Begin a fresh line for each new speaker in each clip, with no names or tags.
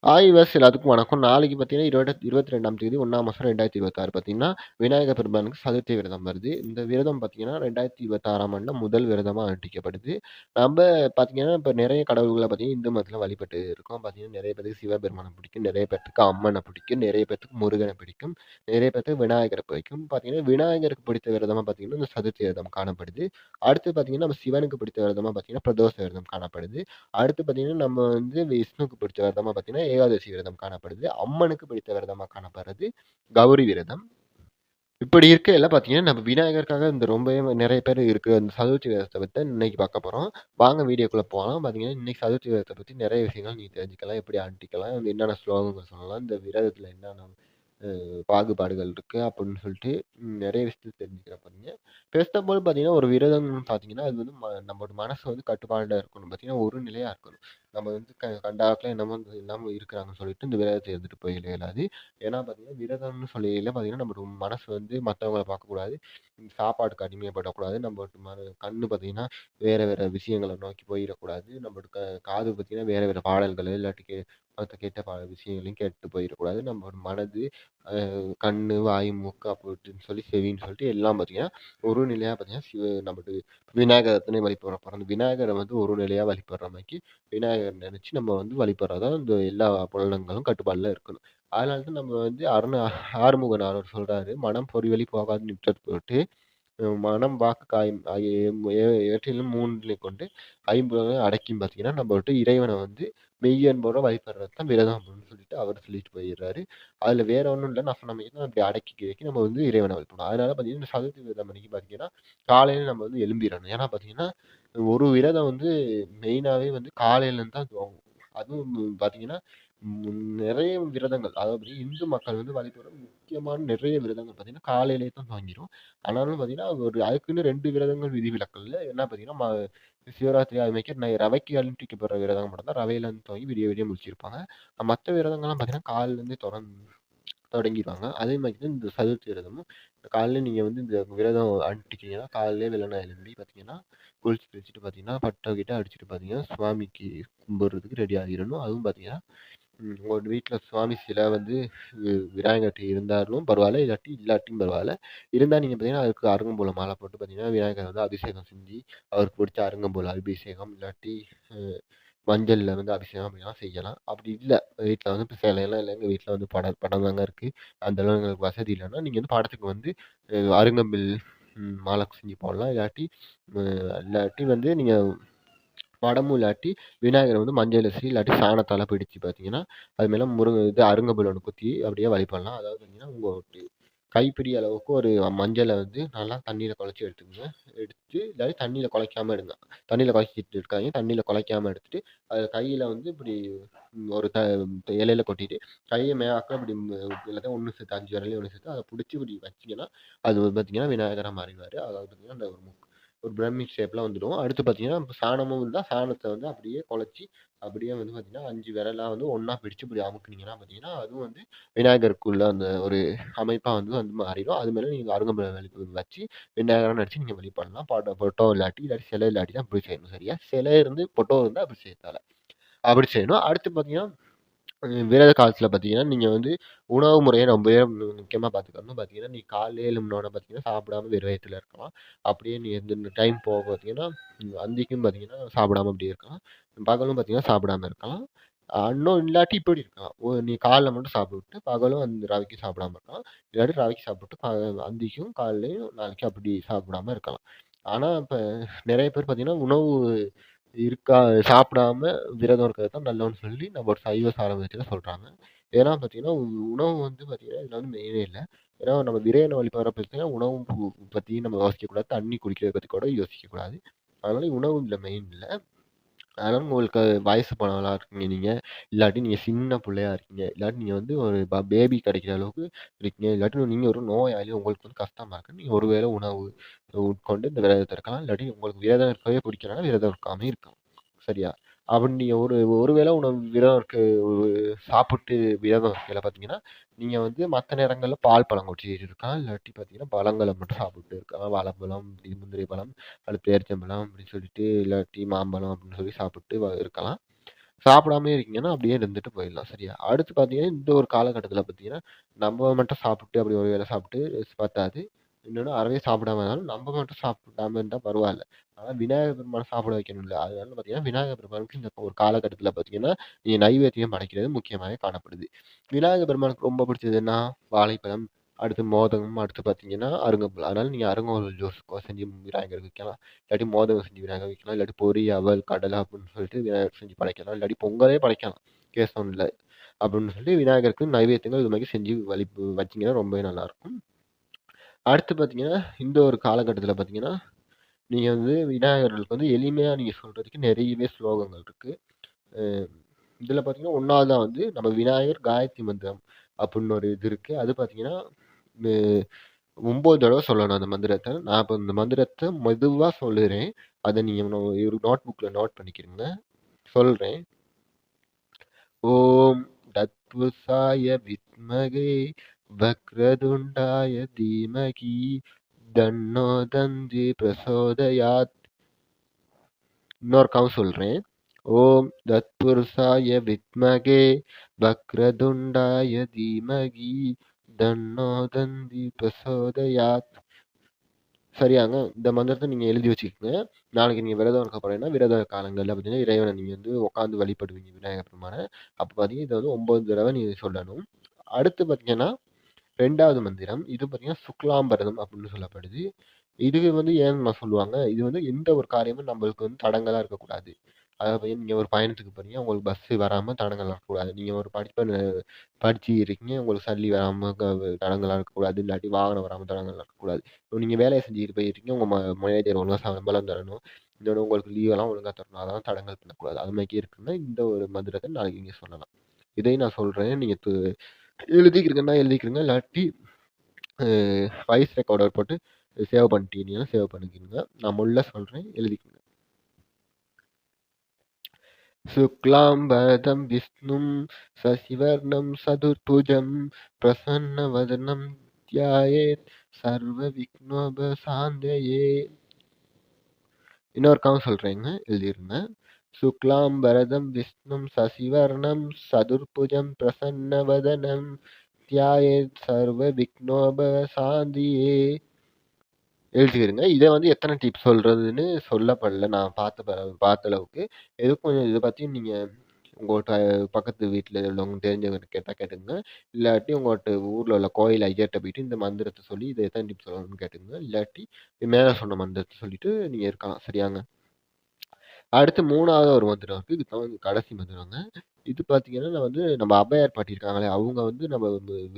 விவஸ் எல்லாத்துக்கும் வணக்கம். நாளைக்கு பார்த்தீங்கன்னா, 22ஆம் தேதி 1ஆம் மாசம் 2026 பார்த்தீங்கன்னா, விநாயகர் பெருமானுக்கு சதுர்த்தி விரதம் வருது. இந்த விரதம் பார்த்தீங்கன்னா, 2026ஆம் ஆண்டுல முதல் விரதமா அனுஷ்டிக்கப்படுது. நம்ப பார்த்தீங்கன்னா, இப்ப நெறைய கடவுள்கள பார்த்தீங்கன்னா, இந்து மதத்தில வழிபட்டு இருக்கோம். பார்த்தீங்கன்னா, நெறைய பேத்துக்கு சிவபெருமான பிடிக்கும், நெறைய பேத்துக்கு அம்மன பிடிக்கும், நெறைய பேத்துக்கு முருகன பிடிக்கும், நெறைய பேத்துக்கு விநாயகர பிடிக்கும். பார்த்தீங்கன்னா, விநாயகருக்கு பிடித்த விரதமா பார்த்தீங்கன்னா, இந்த சதுர்த்தி விரதம் காணப்படுது. அடுத்து பார்த்தீங்கன்னா, நம்ம சிவனுக்கு பிடித்த விரதமா பார்த்தீங்கன்னா, பிரதோஷ விரதம் காணப்படுது. அடுத்து பார்த்தீங்கன்னா, நம்ம வந்து விஷ்ணுவுக்கு பிடிச்ச விரதமா பார்த்தீங்கன்னா, ஏகாதசி விரதம் காணப்படுது. அம்மனுக்கு பிடித்த விரதமா காணப்படுறது கௌரி விரதம். இப்படி இருக்கையில பார்த்தீங்கன்னா, நம்ம விநாயகருக்காக இந்த ரொம்பவே நெறைய பேர் இருக்கு. அந்த சதுர்த்தி விரதத்த பத்தி இன்னைக்கு பார்க்க போறோம். வாங்க வீடியோக்குள்ள போலாம். பார்த்தீங்கன்னா, இன்னைக்கு சதுர்த்தி விரதத்த பத்தி நெறைய விஷயங்கள் நீங்க தெரிஞ்சுக்கலாம். எப்படி அனுஷ்டிக்கலாம், என்னென்ன ஸ்லோகங்கள் சொல்லலாம், இந்த விரதத்துல என்னென்ன பாகுபாடுகள் இருக்கு அப்படின்னு சொல்லிட்டு நெறைய விஷயத்த தெரிஞ்சுக்கிற போறீங்க. ஃபர்ஸ்ட் ஆஃப் ஆல் பார்த்தீங்கன்னா, ஒரு விரதம்னு பார்த்தீங்கன்னா, அது வந்து நம்மளோட மனசு வந்து கட்டுப்பாடுல இருக்கணும். பார்த்தீங்கன்னா, ஒரு நிலையா இருக்கணும். நம்ம வந்து கண்டாக்ல என்னமோ இல்லாம இருக்கிறாங்கன்னு சொல்லிட்டு இந்த விரதத்த இருந்துட்டு போயிட இயலாது. ஏன்னா பார்த்தீங்கன்னா, விரதம்னு சொல்லையில பார்த்தீங்கன்னா, நம்மளோட மனசு வந்து மத்தவங்கள பார்க்கக்கூடாது. சாப்பாட்டுக்கு அடிமைப்படக்கூடாது. நம்ம கண்ணு பார்த்தீங்கன்னா, வேற வேற விஷயங்கள நோக்கி போயிறக்கூடாது. நம்மளோட காது பார்த்தீங்கன்னா, வேற வேற பாடல்கள் இல்லாட்டி மத்த கெட்ட விஷயங்களையும் கேட்டு போயிறக்கூடாது. நம்மளோட மனது கண்ணு, வாய், மூக்கு அப்படின்னு சொல்லி செவின்னு சொல்லிட்டு எல்லாம் பார்த்தீங்கன்னா, ஒரு நிலையா பார்த்தீங்கன்னா, நமக்கு விநாயகர் துணை வழிபட போறோம். அந்த விநாயகர வந்து ஒரு நிலையா வழிபடுற மாரிக்கு விநாயகர் நெனச்சு நம்ம வந்து வழிபடுறதா இந்த எல்லா புலன்களும் கட்டுப்பாடுல இருக்கணும். அதனால தான் நம்ம வந்து ஆறுமுகனார் சொல்றாரு, "மனம் பொறிவழி போகாது நிற்றற் பொருட்டு மனம், வாக்கு, காயம் ஆகிய இவற்றிலும் 3லை கொண்டு ஐம்புலன்களையும் அடக்கியும் பார்த்தீங்கன்னா, நம்ம வந்துட்டு இறைவன வந்து மெய்யன்போட வழிபடுறது தான் விரதம் அப்படின்னு சொல்லிட்டு அவர் சொல்லிட்டு போயிடுறாரு. அதுல வேற ஒண்ணும் இல்ல. நான் சொன்ன மாரி தான் அப்படி அடக்கி நம்ம வந்து இறைவன வழிபடணும். அதனால பார்த்தீங்கன்னா, இந்த சதுர்த்தி விரதம் அன்னைக்கு பார்த்தீங்கன்னா, காலையில நம்ம வந்து எழும்பிறணும். ஏன்னா பார்த்தீங்கன்னா, ஒரு விரதம் வந்து மெயினாவே வந்து காலையிலேருந்து தான் துவங்கும். அதுவும் பார்த்தீங்கன்னா, நெறைய விரதங்கள் அதாவது இந்து மக்கள் வந்து வழிபடுற முக்கியமான நெறைய விரதங்கள் பார்த்தீங்கன்னா, காலையிலேயே தான் துவங்கிரும். ஆனாலும் பார்த்தீங்கன்னா, அதுக்குன்னு 2 விரதங்கள் விதிவிலக்கல்ல. என்ன பார்த்தீங்கன்னா, சிவராத்திரி அது மாரிக்கு ரவைக்கு அனுஷ்டிக்கப்படுற விரதம் மட்டும் தான் ரவையிலேருந்து துவங்கி விடிய விடிய முடிச்சிருப்பாங்க. மத்த விரதங்கள்லாம் பார்த்தீங்கன்னா, காலையிலேருந்தே தொடங்கிருவாங்க. அதே மாரி தான் இந்த சதுர்த்தி விரதமும். காலையில நீங்க வந்து இந்த விரதம் அனுஷ்டிக்கிறீங்கன்னா, காலையிலேயே வெள்ளன எழும்பி பார்த்தீங்கன்னா, குளிச்சு கிளிச்சுட்டு பார்த்தீங்கன்னா, பட்ட கிட்ட அடிச்சுட்டு பார்த்தீங்கன்னா, சுவாமிக்கு கும்பிடுறதுக்கு ரெடி ஆகிரணும். அதுவும் பார்த்தீங்கன்னா, உங்க வீட்ல சுவாமி சிலை வந்து விநாயகர்ட்ட இருந்தாலும் பரவால்ல, இல்லாட்டியும் பரவால்ல. இருந்தா நீங்க பார்த்தீங்கன்னா, அதுக்கு அருகம்புல்ல மாலை போட்டு பார்த்தீங்கன்னா, விநாயகர் வந்து அபிஷேகம் செஞ்சு, அவருக்கு பிடிச்ச அருகம்புல் அபிஷேகம், இல்லாட்டி அ மஞ்சள்ல வந்து அபிஷேகம் அப்படிலாம் செய்யலாம். அப்படி இல்ல, வீட்ல வந்து இப்ப சிலைலாம் இல்ல, எங்க வீட்ல வந்து படம் தாங்க இருக்கு. அந்த அளவு எங்களுக்கு வசதி இல்லன்னா, நீங்க வந்து படத்துக்கு வந்து அருங்கம்பில் மாலை செஞ்சு போடலாம். அ இல்லாட்டி வந்து நீங்க படமும் இல்லாட்டி, விநாயகர வந்து மஞ்சள் அரிசி இல்லாட்டி சாணத்தால பிடிச்சு பார்த்தீங்கன்னா, அது மேல அருங்கம்புல் ஒண்ணு குத்தி அப்படியே வழிபடலாம். அதாவது பார்த்தீங்கன்னா, உங்க கைப்பிடி அளவுக்கு ஒரு மஞ்சள வந்து நல்லா தண்ணீல குழச்சு எடுத்துக்கங்க. எடுத்து இல்லாட்டி தண்ணீல குழைக்காம எடுங்க. தண்ணீல குழச்சிட்டு இருக்காதீங்க. தண்ணீல குழைக்காம எடுத்துட்டு, அத கையில வந்து இப்படி ஒரு இலையில கொட்டிட்டு, கைய மேலாக்க இப்படி எல்லாத்தையும் ஒண்ணு சேர்த்து 5 விரலையும் ஒண்ணு சேர்த்து அத புடிச்சு இப்படி வச்சீங்கன்னா, அது வந்து பார்த்தீங்கன்னா, விநாயகரா மாறிருவாரு. அதாவது பார்த்தீங்கன்னா, அந்த ஒரு பிரமிட் ஷேப்ல வந்துடும். அடுத்து பார்த்தீங்கன்னா, சாணமும் இருந்தா சாணத்த வந்து அப்படியே குழச்சு, அப்படியே வந்து பார்த்தீங்கன்னா, 5 விரலா வந்து ஒண்ணா பிடிச்சு இப்படி அமுக்குனீங்கன்னா பார்த்தீங்கன்னா, அதுவும் வந்து விநாயகருக்குள்ள அந்த ஒரு அமைப்பா வந்து மாறிரும். அது மேல நீங்க அருங்கம்புல் வச்சு விநாயகரா நெனச்சு நீங்க வழிபடலாம். ஃபோட்டோ இல்லாட்டி சிலை இல்லாட்டி தான் அப்படி செய்யணும். சரியா? சிலை இருந்து ஃபோட்டோ இருந்தா அப்படி செய்ய தேவல்ல. அப்படி செய்யணும். அடுத்து பார்த்தீங்கன்னா விரத காலத்துல பார்த்தீங்கன்னா, நீங்க வந்து உணவு முறைய ரொம்பவே முக்கியமா பார்த்துக்கணும். பார்த்தீங்கன்னா, நீ காலையில எழும்புனோன பார்த்தீங்கன்னா, சாப்பிடாம வெறும் வயித்துல இருக்கலாம். அப்படியே நீ இந்த டைம் போக பார்த்தீங்கன்னா, அந்திக்கும் பார்த்தீங்கன்னா, சாப்பிடாம அப்படியே இருக்கலாம். பகலும் பார்த்தீங்கன்னா, சாப்பிடாம இருக்கலாம். இன்னும் இல்லாட்டி இப்படி இருக்கலாம். நீ காலைல மட்டும் சாப்பிட்டு, பகலும் அந்த ரவைக்கு சாப்பிடாம இருக்கலாம். இல்லாட்டி ரவைக்கு சாப்பிட்டு, அந்திக்கும், காலைலயும், நாளைக்கும் அப்படி சாப்பிடாம இருக்கலாம். ஆனா, இப்ப நெறைய பேர் பார்த்தீங்கன்னா, உணவு இருக்கா சாப்பிடாம விரதம் இருக்கிறது தான் நல்லதுன்னு சொல்லி நம்ம ஒரு சைவ சாரவத்துல சொல்றாங்க. ஏன்னா பார்த்தீங்கன்னா, உணவு வந்து பார்த்தீங்கன்னா, இதுல வந்து மெயினே இல்ல. ஏன்னா நம்ம இறைவன வழிபடுற பார்த்தீங்கன்னா, உணவு பத்தி நம்ம யோசிக்கக்கூடாது. தண்ணி குடிக்கிறத பத்தி கூட யோசிக்கக்கூடாது. அதனால உணவு இதுல மெயின் இல்ல. அதனால உங்களுக்கு வயசு போனவங்களா இருக்கீங்க நீங்க, இல்லாட்டி நீங்க சின்ன புள்ளையா இருக்கீங்க, இல்லாட்டி நீங்க வந்து ஒரு பேபி கிடைக்கிற அளவுக்கு இருக்கீங்க, இல்லாட்டி நீங்க ஒரு நோயாளி உங்களுக்கு வந்து கஷ்டமா இருக்கு. நீங்க ஒரு வேளை உணவு உட்கொண்டு இந்த விரதத்த இருக்கலாம். இல்லாட்டி உங்களுக்கு விரதம் இருக்கவே பிடிக்கலன்னா விரதம் இருக்காமயும் இருக்கலாம். சரியா? அப்படி நீங்க ஒரு ஒரு வேளை உணவு விரதம் ஒரு சாப்பிட்டு விரதம் இருக்கையில பார்த்தீங்கன்னா, நீங்க வந்து மத்த நேரங்கள்ல பால், பழம் குடிச்சிட்டு இருக்கலாம். இல்லாட்டி பார்த்தீங்கன்னா, பழங்கள மட்டும் சாப்பிட்டு இருக்கலாம். வாழைப்பழம், முந்திரி பழம், அடுத்து பேரிச்சம்பழம் அப்படின்னு சொல்லிட்டு, இல்லாட்டி மாம்பழம் அப்படின்னு சொல்லி சாப்பிட்டு இருக்கலாம். சாப்பிடாமயே இருக்கீங்கன்னா, அப்படியே இருந்துட்டு போயிடலாம். சரியா? அடுத்து பார்த்தீங்கன்னா, இந்த ஒரு காலகட்டத்தில பார்த்தீங்கன்னா, நம்ம மட்டும் சாப்பிட்டு அப்படி ஒரு வேளை சாப்பிட்டு பத்தாது. இன்னொன்னு அறவே சாப்பிடாம இருந்தாலும், நம்ம மட்டும் சாப்பிடாம இருந்தா பரவால்ல. ஆனா விநாயகர் பெருமான சாப்பிட வைக்கணும்ல. அதனால பார்த்தீங்கன்னா, விநாயகர் பெருமானுக்கு இந்த ஒரு காலகட்டத்தில பார்த்தீங்கன்னா, நைவேத்தியம் படைக்கிறது முக்கியமாவே காணப்படுது. விநாயகர் பெருமானுக்கு ரொம்ப பிடிச்சது என்ன? வாழைப்பழம், அடுத்து மோதகம், அடுத்து பார்த்தீங்கன்னா, அருங்கம்புல். அதனால நீங்க அருங்கம்புல் ஜூஸ் செஞ்சு விநாயகருக்கு வைக்கலாம். இல்லாட்டி மோதகம் செஞ்சு விநாயகருக்கு வைக்கலாம். இல்லாட்டி பொரி, அவல், கடலை அப்படின்னு சொல்லிட்டு விநாயகருக்கு செஞ்சு படைக்கலாம். இல்லாட்டி பொங்கலே படைக்கலாம். கேஸ் இல்ல. அப்படின்னு சொல்லி விநாயகருக்கு நைவேத்தியங்கள் இது மாரி செஞ்சு வச்சீங்கன்னா ரொம்பவே நல்லாயிருக்கும். அடுத்து பார்த்தீங்கன்னா, இந்த ஒரு காலகட்டத்தில பார்த்தீங்கன்னா, நீங்க வந்து விநாயகர்களுக்கு வந்து எளிமையா நீங்க சொல்றதுக்கு நெறையவே ஸ்லோகங்கள் இருக்கு. அ இதில பார்த்தீங்கன்னா, 1வதா வந்து நம்ம விநாயகர் காயத்ரி மந்திரம் அப்படின்னு ஒரு இது இருக்கு. அது பார்த்தீங்கன்னா, நு 9 தடவ சொல்லணும் அந்த மந்திரத்த. நான் இப்ப இந்த மந்திரத்த மெதுவா சொல்லுறேன். அத நீங்க ஒரு நோட் புக்ல நோட் பண்ணிக்கிறங்க. சொல்றேன். ஓம் தத்புருஷாய வித்மகே வக்ரதுண்டாய தீமகி தன்னோ தந்தி பிரசோதயாத். இன்னொருக்காவும் சொல்றேன். ஓம் தத்புருஷாய வித்மகே வக்ரதுண்டாய தீமகி தன்னோ தந்தி பிரசோதயாத். சரியாங்க. இந்த மந்திரத்த நீங்க எழுதி வச்சுக்கங்க. நாளைக்கு நீங்க விரதம் இருக்க போறீங்கன்னா, விரத காலங்கள்ல பார்த்தீங்கன்னா, இறைவன நீங்க வந்து உட்கார்ந்து வழிபடுவீங்க விநாயகர் பெருமான. அப்ப பார்த்தீங்கன்னா, இத வந்து 9 தடவ நீங்க சொல்லணும். அடுத்து பார்த்தீங்கன்னா, 2வது மந்திரம். இது பார்த்தீங்கன்னா, சுக்லாம்பரதம் அப்படின்னு சொல்லப்படுது. இது வந்து ஏன்னு சொல்லுவாங்க, இது வந்து எந்த ஒரு காரியமும் நம்மளுக்கு வந்து தடங்கலா இருக்கக்கூடாது. அதாவது நீங்க ஒரு பயணத்துக்கு போறீங்க, உங்களுக்கு பஸ் வராம தடங்கல் வரக்கூடாது. நீங்க ஒரு படிப்ப படிச்சுட்டு இருக்கீங்க, உங்களுக்கு சல்லி வராம தடங்கலா இருக்கக்கூடாது. இல்லாட்டி வாகனம் வராம தடங்கலா இருக்கக்கூடாது. இப்போ நீங்க வேலைய செஞ்சுட்டு போயிருக்கீங்க, உங்க மேனேஜர் ஒழுங்கா சம்பளம் தரணும். இன்னொன்னு உங்களுக்கு லீவெல்லாம் ஒழுங்கா தரணும். அதெல்லாம் தடங்கல் பண்ணக்கூடாது. அது மாரி இருக்குன்னா, இந்த ஒரு மந்திரத்த நாளைக்கு நீங்க சொல்லலாம். இதையும் நான் சொல்றேன். நீங்க எழுதிக்கிறீங்கன்னா எழுதிக்கிறங்க. இல்லாட்டி அ வாய்ஸ் ரெக்கார்டர் போட்டு சேவ் பண்ணிட்டீங்கன்னா சேவ் பண்ணிக்கிறங்க. நான் முள்ள சொல்றேன். எழுதிக்கங்க. शुक्लाम्बरधं विष्णुं शशिवर्णं चतुर्भुजं प्रसन्नवदनं ध्यायेत् सर्वविघ्नोपशान्तये. இன்னொருக்காவும் சொல்றேங்க. எழுதிருங்க. शुक्लाम्बरधं विष्णुं शशिवर्णं चतुर्भुजं प्रसन्नवदनं ध्यायेत् सर्वविघ्नोपशान्तये. எழுதிக்கிறங்க. இத வந்து எத்தன டிப் சொல்றதுன்னு சொல்லப்படல. நான் பார்த்த அளவுக்கு. எதுக்கும் கொஞ்சம் இத பத்தி நீங்க உங்கட்ட பக்கத்து வீட்ல உள்ளவங்க தெரிஞ்சவங்கட்ட கேட்டா கேட்டுக்கங்க. இல்லாட்டி உங்கட்ட ஊர்ல உள்ள கோயில் ஐயர்ட்ட போயிட்டு இந்த மந்திரத்த சொல்லி இத எத்தன டிப் சொல்லணும்னு கேட்டுக்கங்க. இல்லாட்டி மேல சொன்ன மந்திரத்த சொல்லிட்டு நீங்க இருக்கலாம். சரியாங்க? அடுத்து 3வது ஒரு மந்திரம் இருக்கு. இதுதான் வந்து கடைசி மந்திரங்க. இது பார்த்தீங்கன்னா, நான் வந்து நம்ம ஔவையார் பாட்டி இருக்காங்களே, அவங்க வந்து நம்ம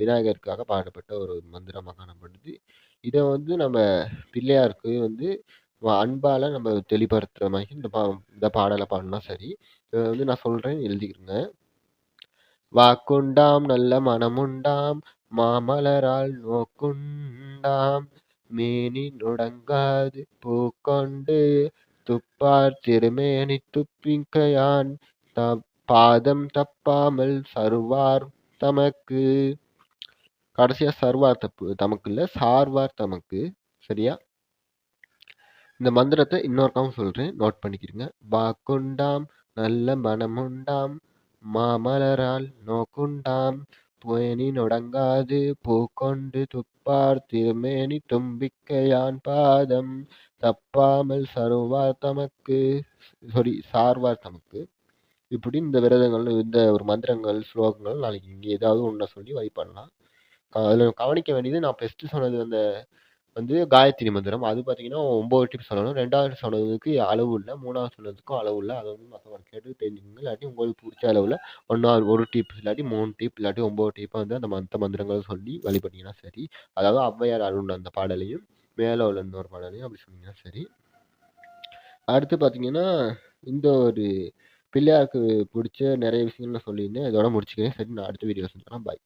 விநாயகருக்காக பாடப்பட்ட ஒரு மந்திரமா காணப்படுது. இத வந்து நம்ம பிள்ளையாருக்கு வந்து அன்பால நம்ம தெளிவுபடுத்துற மாரி இந்த பாடல பாடுனா சரி. இத வந்து நான் சொல்றேன் எழுதிக்கிருங்க. வாக்குண்டாம் நல்ல மனமுண்டாம் மாமலரால் நோக்குண்டாம் மேனி நுடங்காது பூக்கொண்டு துப்பார் திருமேனி துப்பிக்கையான் பாதம் தப்பாமல் சருவார் தமக்கு. கடைசியா சர்வார் தமக்கு இல்ல சார்வார் தமக்கு. சரியா? இந்த மந்திரத்த இன்னொருக்காவும் சொல்றேன். நோட் பண்ணிக்கிறங்க. வாக்குண்டாம் நல்ல மனமுண்டாம் மாமலரால் நோக்குண்டாம் புயனி நொடங்காது பூக்கொண்டு துப்பார் திருமேனி தும்பிக்கையான் பாதம் தப்பாமல் சருவார் தமக்கு. சார்வார் தமக்கு. இப்படி இந்த விரதங்கள், இந்த ஒரு மந்திரங்கள், ஸ்லோகங்கள் நாளைக்கு இங்க ஏதாவது ஒண்ண சொல்லி வழிபடலாம். அதுல கவனிக்க வேண்டியது நான் ஃபர்ஸ்ட்டு சொன்னது வந்து காயத்ரி மந்திரம். அது பார்த்தீங்கன்னா 9 டிப் சொல்லணும். 2வது சொன்னதுக்கு அளவு இல்ல. 3வது சொன்னதுக்கும் அளவு இல்ல. அத வந்து மத்தவங்கட்ட கேட்டு தெரிஞ்சுக்கங்க. இல்லாட்டி உங்களுக்கு புடிச்ச அளவுல 1 டிப் இல்லாட்டி 3 டிப் இல்லாட்டி 9 டிப்பா வந்து அந்த மத்த மந்திரங்கள் சொல்லி வழிபட்டீங்கன்னா சரி. அதாவது ஔவையார் அருள்ன அந்த பாடலையும், மேல உள்ள இன்னொரு பாடலையும் அப்படி சொன்னீங்கன்னா சரி. அடுத்து பார்த்தீங்கன்னா, இந்த ஒரு பிள்ளையாருக்கு புடிச்ச நெறைய விஷயங்கள் நான் சொல்லியிருந்தேன். இதோட முடிச்சுக்கிறேன். சரி நான் அடுத்த வீடியோல சந்திக்கலாம். பாய்.